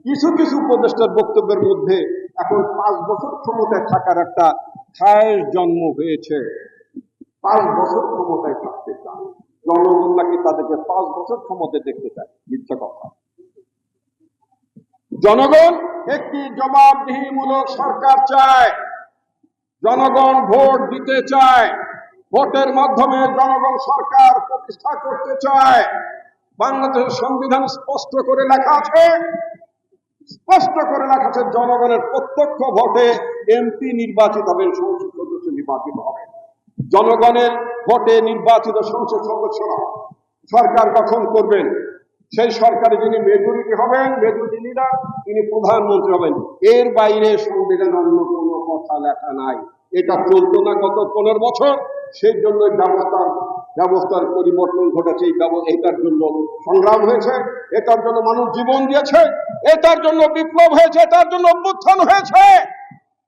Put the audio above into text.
কিছু কিছু উপদেষ্টার বক্তব্যের মধ্যে এখন 5 বছর ক্ষমতায় থাকার একটা খায়েশ জন্ম হয়েছে। 5 বছর ক্ষমতায় থাকতে চান, জনগণ নাকি তাদেরকে 5 বছর ক্ষমতায় দেখতে চায়। মিথ্যা কথা। জনগণ একটি জবাবদিহিমূলক সরকার চায়, জনগণ ভোট দিতে চায়, ভোটের মাধ্যমে জনগণ সরকার প্রতিষ্ঠা করতে চায়। বাংলাদেশের সংবিধান স্পষ্ট করে লেখা আছে, জনগণের প্রত্যক্ষ ভোটে এমপি নির্বাচিত হবেন, সংসদ সদস্য নির্বাচিত হবেন। জনগণের ভোটে নির্বাচিত সংসদ সদস্যরা সরকার গঠন করবেন। সেই সরকারে যিনি মেজরিটি হবেন, মেজরিটি লিডার, তিনি প্রধানমন্ত্রী হবেন। এর বাইরে সংবিধান অন্য কোনো কথা লেখা নাই। এটা চলতো না গত 15 বছর। সেই জন্য ব্যবস্থার পরিবর্তন ঘটেছে। এটার জন্য সংগ্রাম হয়েছে, এটার জন্য মানুষ জীবন দিয়েছে, এটার জন্য বিপ্লব হয়েছে, এটার জন্য অভ্যুত্থান হয়েছে।